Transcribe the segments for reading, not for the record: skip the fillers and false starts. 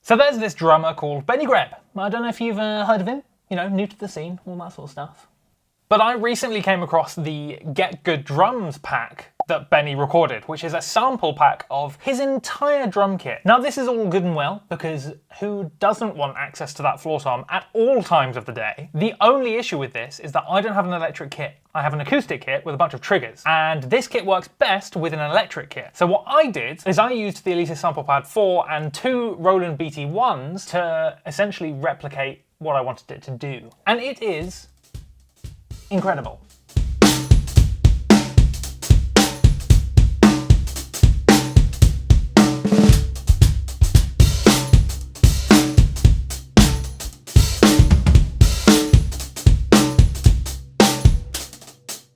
So there's this drummer called Benny Greb. I don't know if you've heard of him, you know, new to the scene, all that sort of stuff. But I recently came across the Get Good Drums pack that Benny recorded, which is a sample pack of his entire drum kit. Now this is all good and well, because who doesn't want access to that floor tom at all times of the day? The only issue with this is that I don't have an electric kit. I have an acoustic kit with a bunch of triggers, and this kit works best with an electric kit. So what I did is I used the Alesis Sample Pad 4 and 2 Roland BT1s to essentially replicate what I wanted it to do. And it is incredible.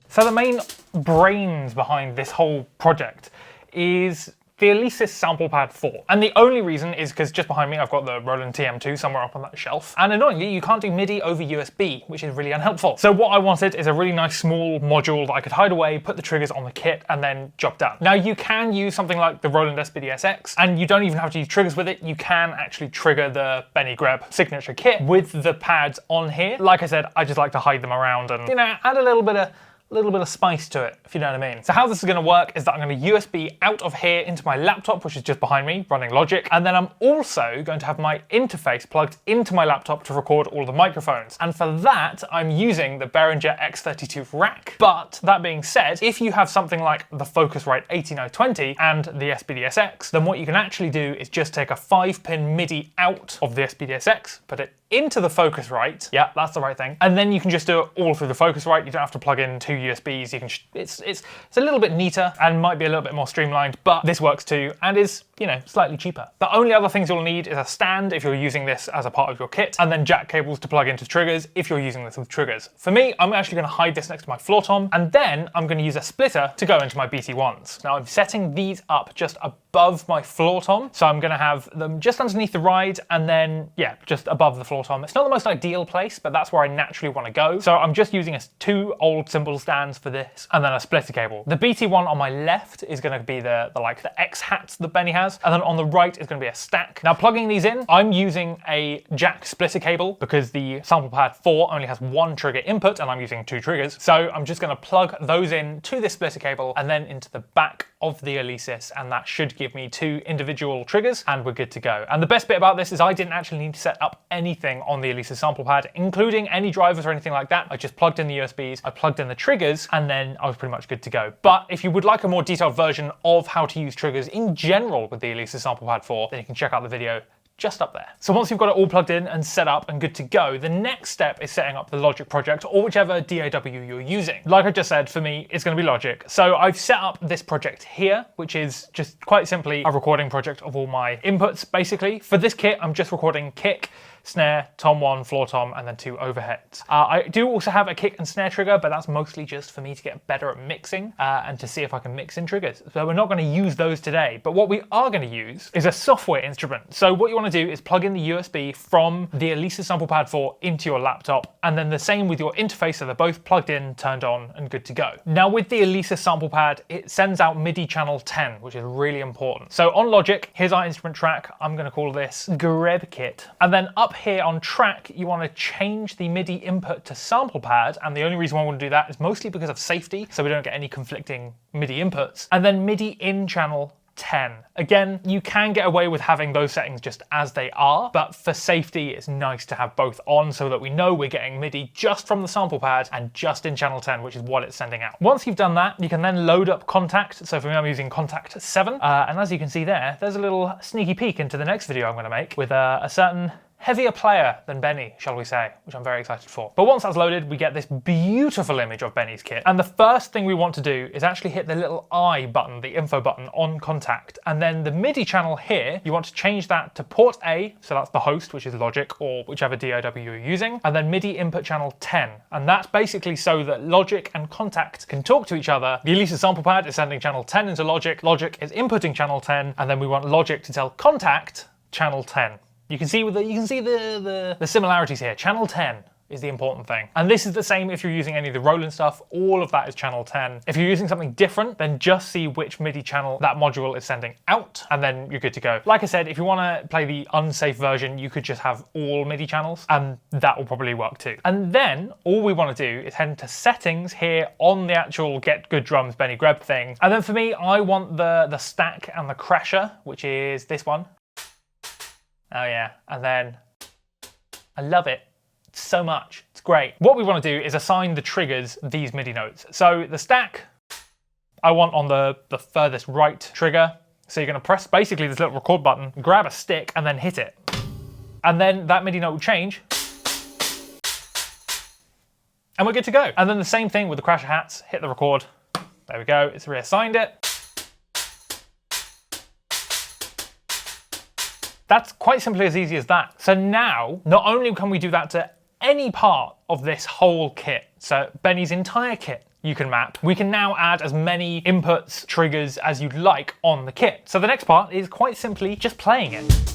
So the main brains behind this whole project is the Alesis Sample Pad 4. And the only reason is because just behind me I've got the Roland TM2 somewhere up on that shelf. And annoyingly, you can't do MIDI over USB, which is really unhelpful. So what I wanted is a really nice small module that I could hide away, put the triggers on the kit, and then job done. Now you can use something like the Roland spd-sx, and you don't even have to use triggers with it. You can actually trigger the Benny Greb signature kit with the pads on here. Like I said, I just like to hide them around and, you know, add a little bit of spice to it, if you know what I mean. So how this is gonna work is that I'm gonna USB out of here into my laptop, which is just behind me, running Logic, and then I'm also going to have my interface plugged into my laptop to record all the microphones. And for that, I'm using the Behringer X32 rack. But that being said, if you have something like the Focusrite 18020 and the spd-sx, then what you can actually do is just take a 5-pin MIDI out of the spd-sx, put it into the Focusrite, yeah, that's the right thing, and then you can just do it all through the Focusrite. You don't have to plug in 2 USBs. You can. It's a little bit neater and might be a little bit more streamlined, but this works too and is, you know, slightly cheaper. The only other things you'll need is a stand if you're using this as a part of your kit, and then jack cables to plug into triggers if you're using this with triggers. For me, I'm actually going to hide this next to my floor tom, and then I'm going to use a splitter to go into my BT1s. Now I'm setting these up just above my floor tom, so I'm going to have them just underneath the ride, and then yeah, just above the floor tom. It's not the most ideal place, but that's where I naturally want to go. So I'm just using 2 old cymbal stands for this, and then a splitter cable. The BT1 on my left is going to be the X hats that Benny has, and then on the right is going to be a stack. Now plugging these in, I'm using a jack splitter cable because the Sample Pad 4 only has 1 trigger input and I'm using 2 triggers. So I'm just going to plug those in to this splitter cable and then into the back of the Alesis, and that should give me 2 individual triggers and we're good to go. And the best bit about this is I didn't actually need to set up anything on the Alesis Sample Pad, including any drivers or anything like that. I just plugged in the USBs, I plugged in the triggers, and then I was pretty much good to go. But if you would like a more detailed version of how to use triggers in general with the Alesis Sample Pad 4, then you can check out the video just up there. So once you've got it all plugged in and set up and good to go, the next step is setting up the Logic project or whichever DAW you're using. Like I just said, for me, it's going to be Logic. So I've set up this project here, which is just quite simply a recording project of all my inputs, basically. For this kit, I'm just recording kick, snare, tom 1, floor tom, and then 2 overheads. I do also have a kick and snare trigger, but that's mostly just for me to get better at mixing and to see if I can mix in triggers. So we're not going to use those today, but what we are going to use is a software instrument. So what you want to do is plug in the USB from the Alesis Sample Pad 4 into your laptop, and then the same with your interface, so they're both plugged in, turned on, and good to go. Now with the Alesis Sample Pad, it sends out MIDI channel 10, which is really important. So on Logic, here's our instrument track. I'm going to call this Greb Kit, and then up here on track, you want to change the MIDI input to Sample Pad, and the only reason why I want to do that is mostly because of safety, so we don't get any conflicting MIDI inputs. And then MIDI in channel 10. Again, you can get away with having those settings just as they are, but for safety, it's nice to have both on so that we know we're getting MIDI just from the sample pad and just in channel 10, which is what it's sending out. Once you've done that, you can then load up Contact. So for me, I'm using Contact 7. And as you can see there's a little sneaky peek into the next video I'm going to make with a certain heavier player than Benny, shall we say, which I'm very excited for. But once that's loaded, we get this beautiful image of Benny's kit. And the first thing we want to do is actually hit the little I button, the info button on Contact. And then the MIDI channel here, you want to change that to port A, so that's the host, which is Logic or whichever DAW you're using, and then MIDI input channel 10. And that's basically so that Logic and Contact can talk to each other. The Alesis sample pad is sending channel 10 into Logic, Logic is inputting channel 10, and then we want Logic to tell Contact channel 10. You can see the similarities here. Channel 10, is the important thing. And this is the same if you're using any of the Roland stuff, all of that is channel 10. If you're using something different, then just see which MIDI channel that module is sending out, and then you're good to go. Like I said, if you wanna play the unsafe version, you could just have all MIDI channels, and that will probably work too. And then all we wanna do is head into settings here on the actual Get Good Drums Benny Greb thing. And then for me, I want the stack and the crasher, which is this one. Oh yeah, and then I love it so much, it's great. What we want to do is assign the triggers these MIDI notes. So the stack, I want on the furthest right trigger. So you're going to press basically this little record button, grab a stick and then hit it. And then that MIDI note will change. And we're good to go. And then the same thing with the crasher hats, hit the record. There we go, it's reassigned it. That's quite simply as easy as that. So now, not only can we do that to any part of this whole kit, so Benny's entire kit you can map, we can now add as many inputs, triggers as you'd like on the kit. So the next part is quite simply just playing it.